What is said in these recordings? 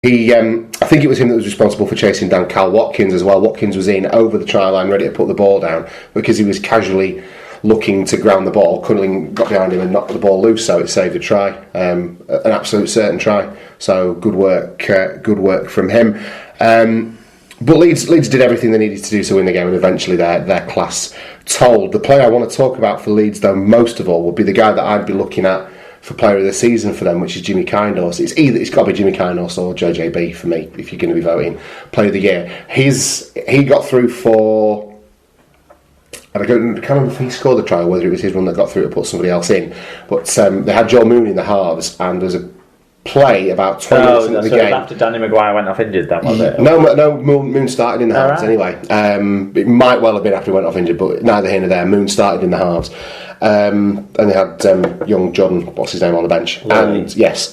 I think it was him that was responsible for chasing down Cal Watkins as well. Watkins was in over the try line, ready to put the ball down, because he was casually looking to ground the ball. Cunningham got behind him and knocked the ball loose, so it saved a try, an absolute certain try. So good work from him. But Leeds did everything they needed to do to win the game, and eventually their class told. The player I want to talk about for Leeds, though, most of all, would be the guy that I'd be looking at for player of the season for them, which is Jimmy Kindhorse. It's got to be Jimmy Kindhorse or JJB for me, if you're going to be voting player of the year. He got through for, I can't remember if he scored the try or whether it was his run that got through to put somebody else in. But they had Joel Moon in the halves, and there's a play about 20 minutes into the game. After Danny Maguire went off injured, that was it? No, Moon started in the halves anyway. It might well have been after he went off injured, but neither here nor there. Moon started in the halves. And they had young John, what's his name, on the bench. Lovely.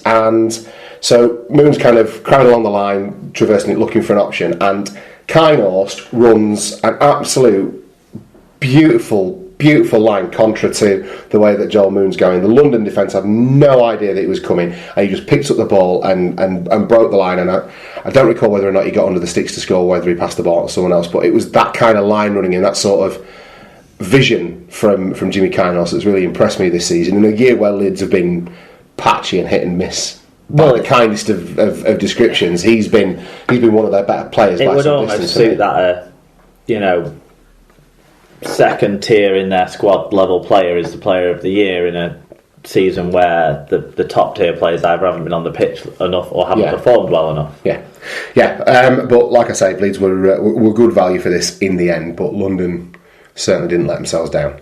And so Moon's kind of crowding along the line, traversing it, looking for an option, and Kindhorse runs an absolute beautiful line contra to the way that Joel Moon's going. The London defence had no idea that it was coming, and he just picked up the ball and broke the line. And I don't recall whether or not he got under the sticks to score, whether he passed the ball to someone else, but it was that kind of line running and that sort of vision from Jimmy Kindhorse that's really impressed me this season. In a year where Leeds have been patchy and hit and miss, by the kindest of descriptions, he's been one of their better players. It would almost suit that second tier in their squad level player is the player of the year in a season where the top tier players either haven't been on the pitch enough or haven't performed well enough. But like I say, Leeds were good value for this in the end, but London certainly didn't let themselves down,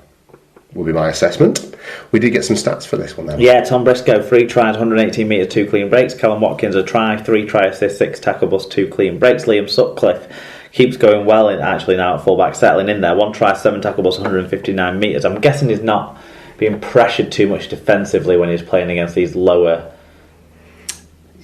would be my assessment. We did get some stats for this one then. Yeah, Tom Briscoe, 3 tries, 118 metres, 2 clean breaks. Callum Watkins, a try, 3 try assists, 6 tackle busts, 2 clean breaks. Liam Sutcliffe keeps going well actually now at fullback, settling in there. 1 try, 7 tackle busts, 159 metres. I'm guessing he's not being pressured too much defensively when he's playing against these lower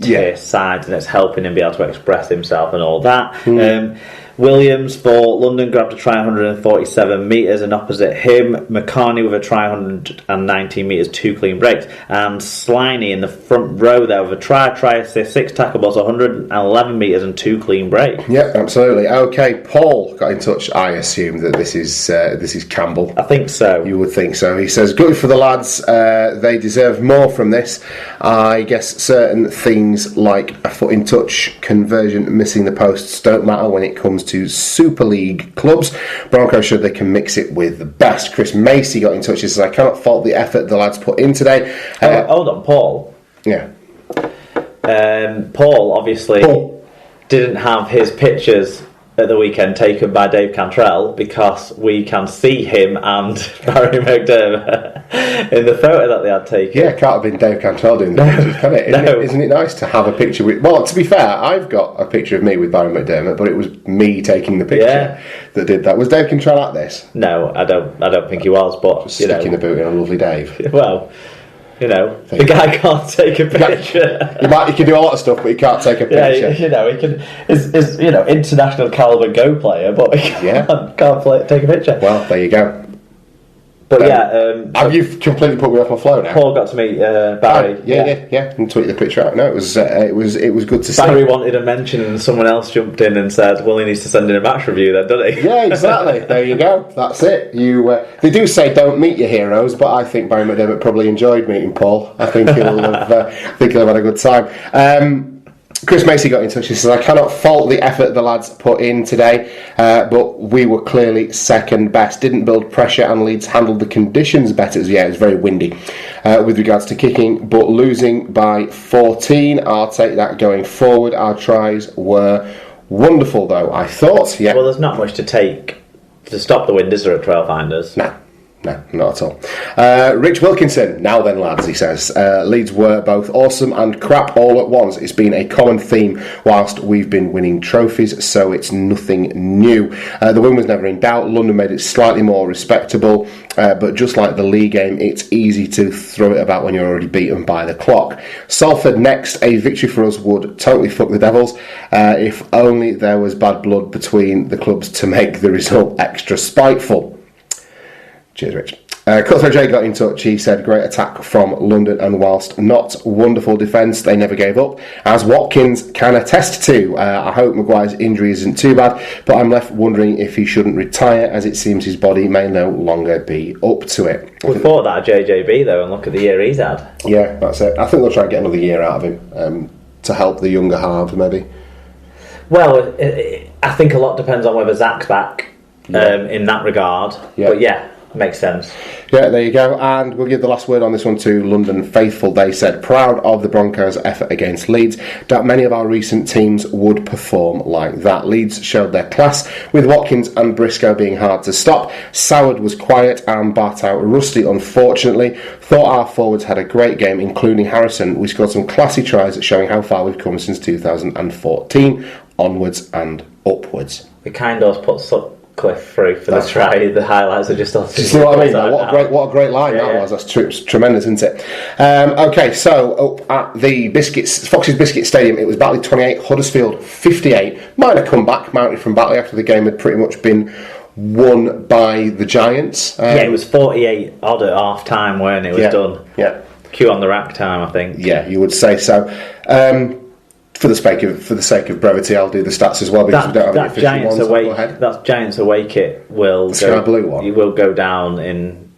tier sides, and it's helping him be able to express himself and all that. Williams for London grabbed a try 147 metres, and opposite him McCarney with a try 119 metres, 2 clean breaks, and Sliney in the front row there with a try assist, 6 tackle balls, 111 metres and 2 clean breaks. Yeah, absolutely. Okay, Paul got in touch. I assume that this is Campbell. I think so. You would think so. He says, good for the lads, they deserve more from this. I guess certain things like a foot in touch, conversion, missing the posts don't matter when it comes to Super League clubs. Broncos showed they can mix it with the best. Chris Macy got in touch. He says, I cannot fault the effort the lads put in today. Hold on, Paul. Yeah. Paul obviously didn't have his pictures at the weekend taken by Dave Cantrell, because we can see him and Barry McDermott in the photo that they had taken. Yeah, it can't have been Dave Cantrell doing the pictures, can it? Isn't it nice to have a picture with... Well, to be fair, I've got a picture of me with Barry McDermott, but it was me taking the picture that did that. Was Dave Cantrell at this? No, I don't think he was, but... Just sticking the boot in on lovely Dave. Well... the guy can't take a picture. He can do a lot of stuff, but he can't take a picture. He can. Is international caliber go player, but he can't take a picture. Well, there you go. But have you completely put me off my flow now? Paul got to meet Barry. And tweet the picture out. No, it was good to see. Barry wanted a mention, and someone else jumped in and said, "Well, he needs to send in a match review, then, doesn't he?" Yeah, exactly. There you go. That's it. They do say don't meet your heroes, but I think Barry McDermott probably enjoyed meeting Paul. I think he'll have had a good time. Chris Macy got in touch. He says, I cannot fault the effort the lads put in today, but we were clearly second best. Didn't build pressure, and Leeds handled the conditions better. Yeah, it was very windy with regards to kicking, but losing by 14, I'll take that going forward. Our tries were wonderful, though, I thought. Yeah. Well, there's not much to take to stop the wind, is there, at Trailfinders? No, not at all. Rich Wilkinson, now then lads, he says, Leeds were both awesome and crap all at once. It's been a common theme whilst we've been winning trophies, so it's nothing new. The win was never in doubt. London made it slightly more respectable, but just like the league game, it's easy to throw it about when you're already beaten by the clock. Salford next, a victory for us would totally fuck the Devils, if only there was bad blood between the clubs to make the result extra spiteful. Cheers, Rich. Cutthroat J got in touch. He said, great attack from London, and whilst not wonderful defence, they never gave up, as Watkins can attest to. I hope Maguire's injury isn't too bad, but I'm left wondering if he shouldn't retire, as it seems his body may no longer be up to it. We thought that at JJB though, and look at the year he's had. Yeah, that's it. I think they'll try and get another year out of him to help the younger halves, maybe. Well, I think a lot depends on whether Zach's back in that regard. Yeah. But yeah, makes sense. Yeah, there you go. And we'll give the last word on this one to London Faithful. They said, proud of the Broncos' effort against Leeds. Doubt many of our recent teams would perform like that. Leeds showed their class, with Watkins and Briscoe being hard to stop. Soward was quiet and Bartow rusty, unfortunately. Thought our forwards had a great game, including Harrison. We scored some classy tries, showing how far we've come since 2014, onwards and upwards. We kind of put Sutcliffe through for the try. Right. The highlights are just on. Do you see what I mean? What a great line that was. That's tremendous, isn't it? Okay, so up at the Fox's Biscuit Stadium, it was Batley 28, Huddersfield 58. Minor comeback mounted from Batley after the game had pretty much been won by the Giants. It was 48 odd at half time when it was done. Yeah, Q on the rack time, I think. Yeah, you would say so. For the sake of brevity, I'll do the stats as well, because we don't have any official ones. That Giants away kit will Sky Blue one. You will go down in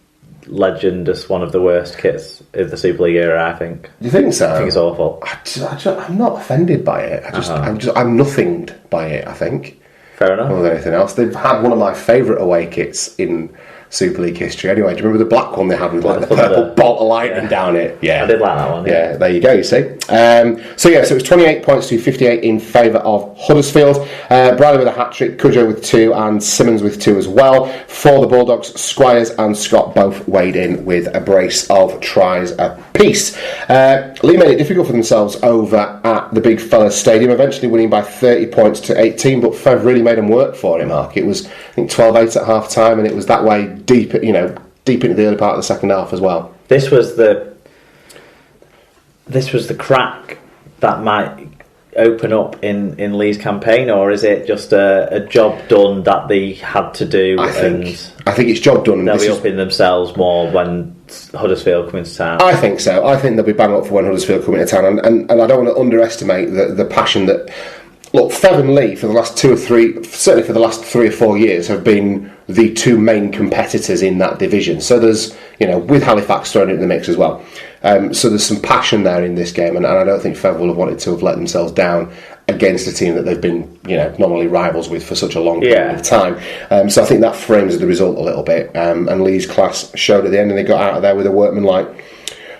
legend as one of the worst kits of the Super League era, I think. You think so? I think it's awful. I'm not offended by it. I'm nothinged by it, I think. Fair enough. More than anything else. They've had one of my favourite away kits in Super League history. Anyway, do you remember the black one they had with like the purple bolt of lightning down it? Yeah, I did like that one. Yeah, there you go. You see. So it was 28 points to 58 in favour of Huddersfield. Bradley with a hat trick, Cudjoe with 2, and Simmons with 2 as well. For the Bulldogs, Squires and Scott both weighed in with a brace of tries apiece. Lee made it difficult for themselves over at the Big Fellas Stadium, eventually winning by 30 points to 18. But Fev really made them work for it, Mark. It was, I think, 12-8 at half time, and it was that way deep into the early part of the second half as well. This was the crack that might open up in Lee's campaign, or is it just a job done that they had to do? I think it's job done. They'll be upping themselves more when Huddersfield come into town. I think so. I think they'll be bang up for when Huddersfield come into town, and I don't want to underestimate the passion that. Look, Fev and Lee for the last 2 or 3, certainly for the last 3 or 4 years, have been the two main competitors in that division. So there's, with Halifax thrown into the mix as well. So there's some passion there in this game, and I don't think Fev will have wanted to have let themselves down against a team that they've been, normally rivals with for such a long period of time. So I think that frames the result a little bit. And Lee's class showed at the end, and they got out of there with a workmanlike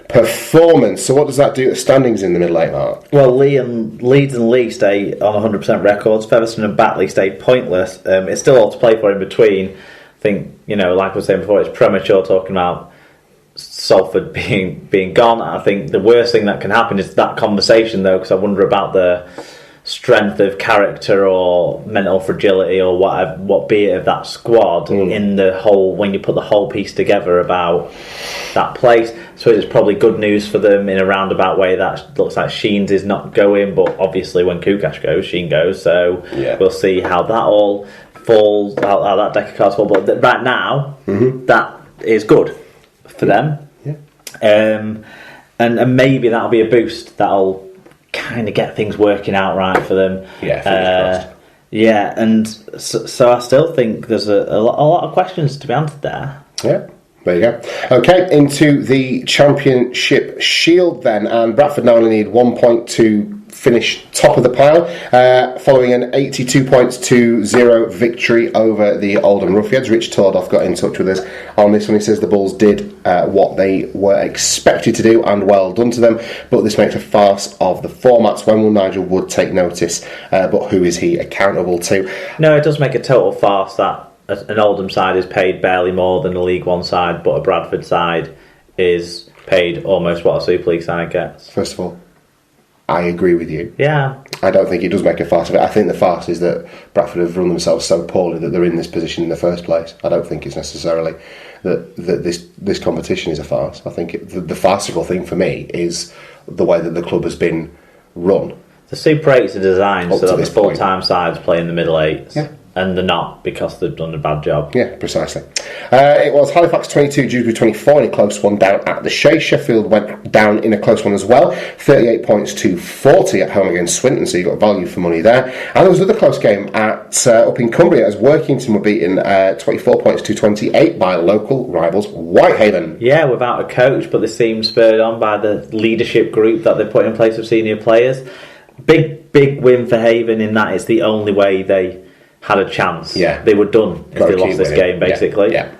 performance. So what does that do to standings in the middle eight, Mark? Well, Leeds and Lee stay on 100% records. Featherstone and Batley stay pointless. It's still all to play for in between. I think, like I was saying before, it's premature talking about Salford being gone. I think the worst thing that can happen is that conversation, though, because I wonder about the strength of character or mental fragility or what be it of that squad in the whole, when you put the whole piece together about that place. So it's probably good news for them in a roundabout way. That looks like Sheens is not going, but obviously when Kukash goes, Sheen goes. So we'll see how that all falls, how that deck of cards fall. But right now, that is good for them. And maybe that'll be a boost that'll kind of get things working out right for them. And so I still think there's a lot of questions to be answered there. There you go. Okay, into the Championship Shield then, and Bradford now only need 1 point to finish top of the pile, following an 82 points to 0 victory over the Oldham Ruffians. Rich Tordoff got in touch with us on this one. He says the Bulls did what they were expected to do, and well done to them, but this makes a farce of the formats. When will Nigel Wood take notice, but who is he accountable to? No, it does make a total farce that an Oldham side is paid barely more than a League One side, but a Bradford side is paid almost what a Super League side gets. First of all, I agree with you. Yeah. I don't think it does make a farce of it. I think the farce is that Bradford have run themselves so poorly that they're in this position in the first place. I don't think it's necessarily that this competition is a farce. I think the farcical thing for me is the way that the club has been run. The Super 8s are designed so that the full-time sides play in the middle eights. Yeah. and they're not because they've done a bad job. Yeah, precisely. It was Halifax 22, Dewsbury 24 in a close one down at the Shea. Sheffield went down in a close one as well, 38 points to 40 at home against Swinton, so you got value for money there. And there was another close game at up in Cumbria as Workington were beaten 24 points to 28 by local rivals Whitehaven. Yeah, without a coach, but they seem spurred on by the leadership group that they put in place of senior players. Big win for Haven in that it's the only way they had a chance. Yeah. They were done if they lost this game, basically. Yeah.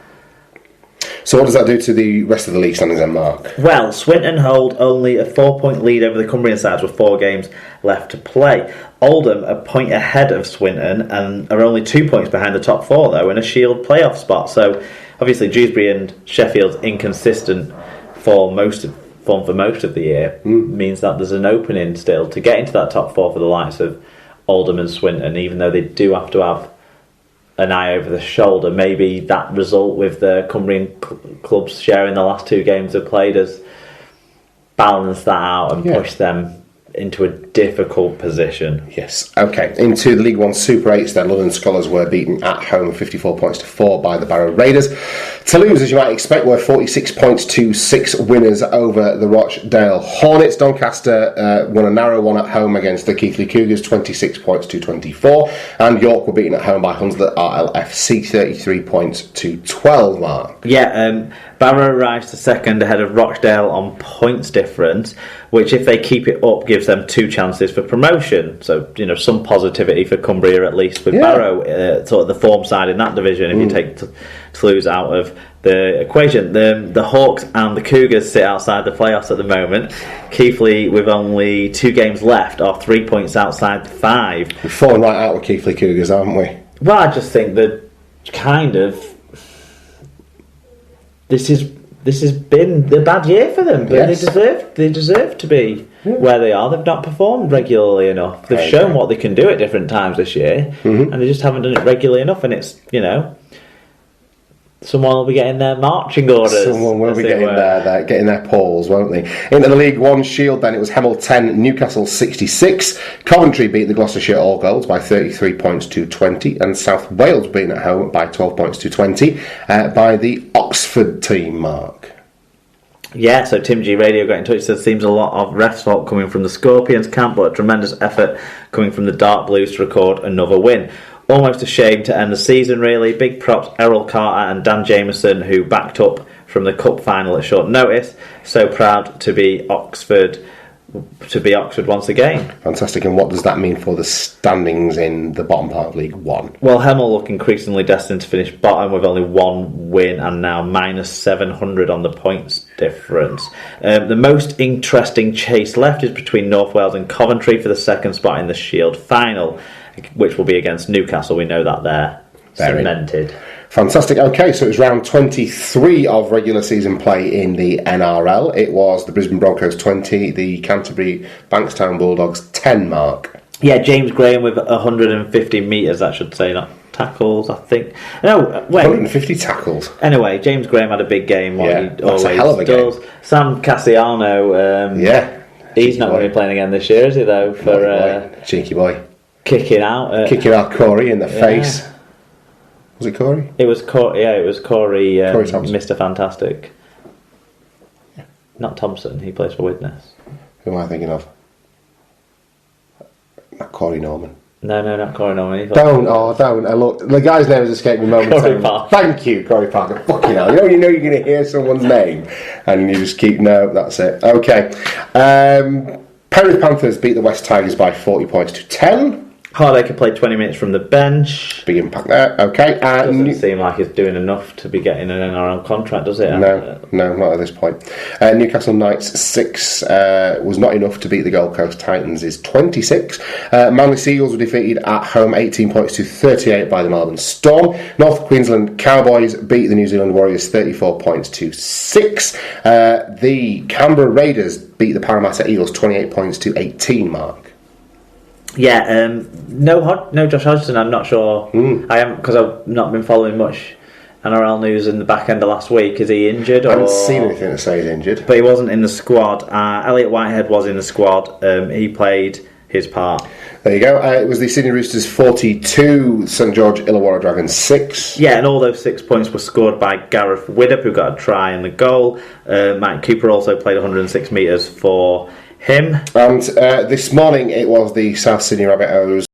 So what does that do to the rest of the league standings then, Mark? Well, Swinton hold only a 4-point lead over the Cumbrian sides with 4 games left to play. Oldham a point ahead of Swinton and are only 2 points behind the top 4, though, in a Shield playoff spot. So, obviously, Dewsbury and Sheffield's inconsistent form for most of the year means that there's an opening still to get into that top 4 for the likes of Oldham and Swinton, even though they do have to have an eye over the shoulder. Maybe that result with the Cumbrian clubs sharing the last 2 games they've played has balanced that out and pushed them into a difficult position. Yes. Okay. Into the League One Super 8s then, London Scholars were beaten at home 54 points to 4 by the Barrow Raiders. Toulouse, as you might expect, were 46 points to 6 winners over the Rochdale Hornets. Doncaster won a narrow one at home against the Keighley Cougars, 26 points to 24. And York were beaten at home by Hunslet at RLFC, 33 points to 12, Mark. Yeah, Barrow rise to second ahead of Rochdale on points difference, which if they keep it up gives them 2 chances for promotion. So, some positivity for Cumbria at least with Barrow, sort of the form side in that division if you take Toulouse out of the equation. The Hawks and the Cougars sit outside the playoffs at the moment. Keighley, with only 2 games left, are 3 points outside the 5. We've fallen right out with Keighley Cougars, haven't we? Well, I just think that kind of this has been the bad year for them, but they deserve to be where they are. They've not performed regularly enough. They've shown what they can do at different times this year, and they just haven't done it regularly enough. And it's someone will be getting their marching orders. Someone will be getting their paws, won't they? Into the League One Shield then, it was Hemel 10, Newcastle 66. Coventry beat the Gloucestershire All Golds by 33 points to 20, and South Wales beaten at home by 12 points to 20 by the Oxford team, Mark. Yeah, so Tim G Radio got in touch, said seems a lot of refs fault coming from the Scorpions camp, but a tremendous effort coming from the Dark Blues to record another win. Almost a shame to end the season, really. Big props Errol Carter and Dan Jameson, who backed up from the cup final at short notice. So proud to be Oxford once again. Fantastic. And what does that mean for the standings in the bottom part of League One? Well, Hemel look increasingly destined to finish bottom with only 1 win and now minus 700 on the points difference. The most interesting chase left is between North Wales and Coventry for the second spot in the Shield final, which will be against Newcastle. We know that they're cemented. Fantastic. Okay, so it was round 23 of regular season play in the NRL. It was the Brisbane Broncos 20, the Canterbury Bankstown Bulldogs 10, Mark. Yeah, James Graham with 150 metres, I should say, not tackles, I think. No, wait. 150 tackles. Anyway, James Graham had a big game. That's a hell of a game. Sam Cassiano, he's not going to be playing again this year, is he, though? Cheeky boy. Kicking out Corey in the face. Was it Corey? It was Corey. Yeah, it was Corey. Corey Thompson. Mr. Fantastic. Not Thompson. He plays for Widnes. Who am I thinking of? Not Corey Norman. No, not Corey Norman. Don't. Look, the guy's name has escaped me momentarily. Thank you, Corey Parker. Fucking hell. You know you're going to hear someone's name and you just keep, no, that's it. Okay. Penrith Panthers beat the West Tigers by 40 points to 10. Hardacre played 20 minutes from the bench. Big impact there. Okay. Doesn't seem like he's doing enough to be getting an NRL contract, does it? No, not at this point. Newcastle Knights 6 was not enough to beat the Gold Coast Titans is 26. Manly Seagulls were defeated at home 18 points to 38 by the Melbourne Storm. North Queensland Cowboys beat the New Zealand Warriors 34 points to 6. The Canberra Raiders beat the Parramatta Eagles 28 points to 18, Mark. Yeah, no Josh Hodgson, I'm not sure. I haven't, because I've not been following much NRL news in the back end of last week. Is he injured? I haven't seen anything to say he's injured. But he wasn't in the squad. Elliot Whitehead was in the squad. He his part. There you go. It was the Sydney Roosters 42, St George Illawarra Dragons 6. Yeah, and all those 6 points were scored by Gareth Widdop, who got a try and the goal. Mike Cooper also played 106 metres for him. And this morning it was the South Sydney Rabbitohs